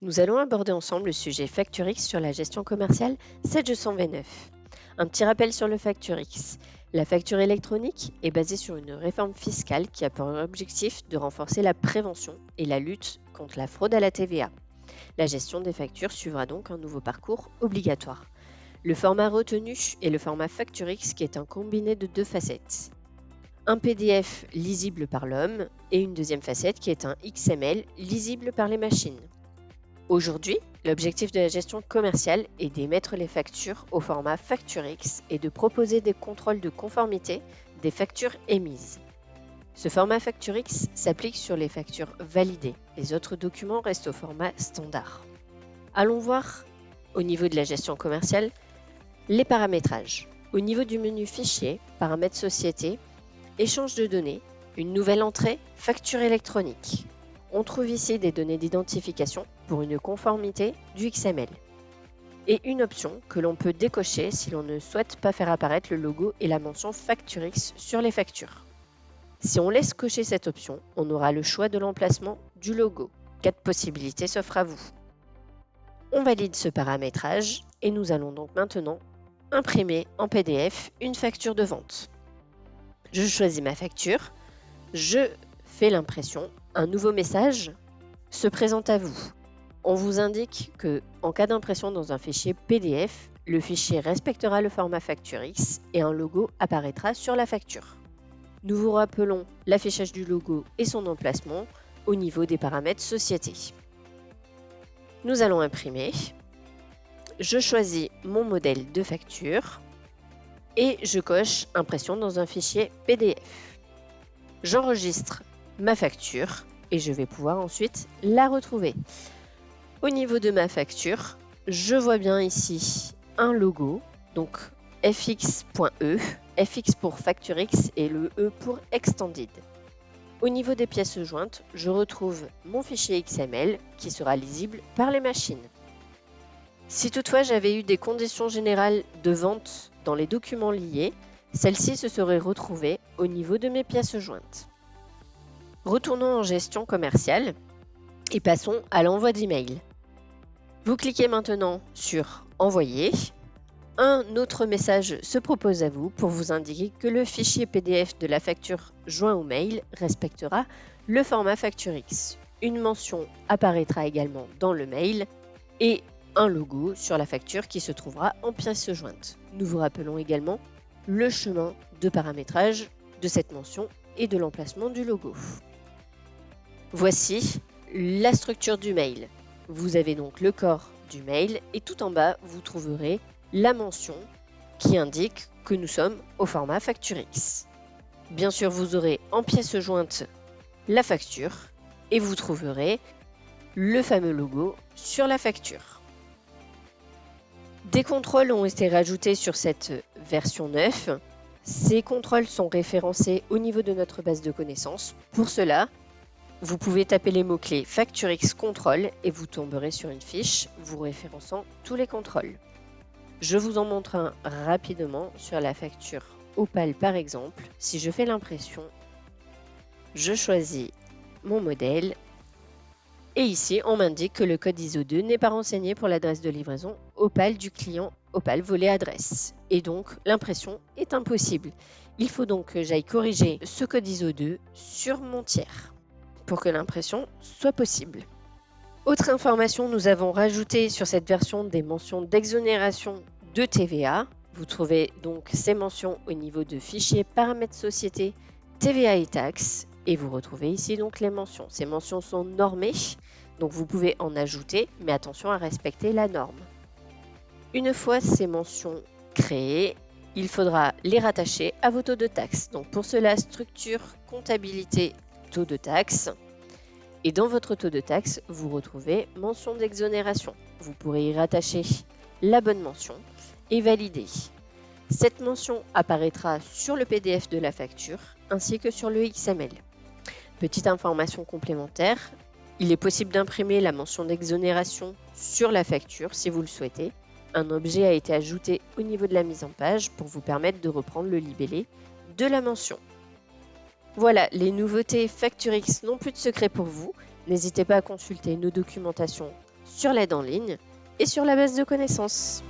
Nous allons aborder ensemble le sujet FactureX sur la gestion commerciale 7229. Un petit rappel sur le FactureX. La facture électronique est basée sur une réforme fiscale qui a pour objectif de renforcer la prévention et la lutte contre la fraude à la TVA. La gestion des factures suivra donc un nouveau parcours obligatoire. Le format retenu est le format FactureX qui est un combiné de deux facettes. Un PDF lisible par l'homme et une deuxième facette qui est un XML lisible par les machines. Aujourd'hui, l'objectif de la gestion commerciale est d'émettre les factures au format FactureX et de proposer des contrôles de conformité des factures émises. Ce format FactureX s'applique sur les factures validées. Les autres documents restent au format standard. Allons voir, au niveau de la gestion commerciale, les paramétrages. Au niveau du menu Fichier, Paramètres Société, Échange de données, une nouvelle entrée, Facture électronique. On trouve ici des données d'identification pour une conformité du XML et une option que l'on peut décocher si l'on ne souhaite pas faire apparaître le logo et la mention FactureX sur les factures. Si on laisse cocher cette option, on aura le choix de l'emplacement du logo. 4 possibilités s'offrent à vous. On valide ce paramétrage et nous allons donc maintenant imprimer en PDF une facture de vente. Je choisis ma facture, je fais l'impression. Un nouveau message se présente à vous. On vous indique que, en cas d'impression dans un fichier PDF, le fichier respectera le format FactureX et un logo apparaîtra sur la facture. Nous vous rappelons l'affichage du logo et son emplacement au niveau des paramètres société. Nous allons imprimer. Je choisis mon modèle de facture et je coche impression dans un fichier PDF. J'enregistre ma facture et je vais pouvoir ensuite la retrouver. Au niveau de ma facture, je vois bien ici un logo, donc fx.e, fx pour FactureX et le e pour Extended. Au niveau des pièces jointes, je retrouve mon fichier XML qui sera lisible par les machines. Si toutefois j'avais eu des conditions générales de vente dans les documents liés, celles-ci se seraient retrouvées au niveau de mes pièces jointes. Retournons en gestion commerciale et passons à l'envoi d'email. Vous cliquez maintenant sur Envoyer. Un autre message se propose à vous pour vous indiquer que le fichier PDF de la facture joint au mail respectera le format FactureX. Une mention apparaîtra également dans le mail et un logo sur la facture qui se trouvera en pièce jointe. Nous vous rappelons également le chemin de paramétrage de cette mention et de l'emplacement du logo. Voici la structure du mail. Vous avez donc le corps du mail et tout en bas, vous trouverez la mention qui indique que nous sommes au format FactureX. Bien sûr, vous aurez en pièce jointe la facture et vous trouverez le fameux logo sur la facture. Des contrôles ont été rajoutés sur cette version 9. Ces contrôles sont référencés au niveau de notre base de connaissances. Pour cela, vous pouvez taper les mots-clés FactureX Contrôle et vous tomberez sur une fiche vous référençant tous les contrôles. Je vous en montre un rapidement sur la facture Opal par exemple. Si je fais l'impression, je choisis mon modèle et ici on m'indique que le code ISO 2 n'est pas renseigné pour l'adresse de livraison Opal du client Opal volet adresse et donc l'impression est impossible. Il faut donc que j'aille corriger ce code ISO 2 sur mon tiers pour que l'impression soit possible. Autre information, nous avons rajouté sur cette version des mentions d'exonération de TVA. Vous trouvez donc ces mentions au niveau de fichier paramètres société, TVA et taxes. Et vous retrouvez ici donc les mentions. Ces mentions sont normées, donc vous pouvez en ajouter, mais attention à respecter la norme. Une fois ces mentions créées, il faudra les rattacher à vos taux de taxes. Donc pour cela, structure, comptabilité, taux de taxe. Et dans votre taux de taxe, vous retrouvez mention d'exonération. Vous pourrez y rattacher la bonne mention et valider. Cette mention apparaîtra sur le PDF de la facture ainsi que sur le XML. Petite information complémentaire, il est possible d'imprimer la mention d'exonération sur la facture si vous le souhaitez. Un objet a été ajouté au niveau de la mise en page pour vous permettre de reprendre le libellé de la mention. Voilà, les nouveautés FactureX n'ont plus de secret pour vous. N'hésitez pas à consulter nos documentations sur l'aide en ligne et sur la base de connaissances.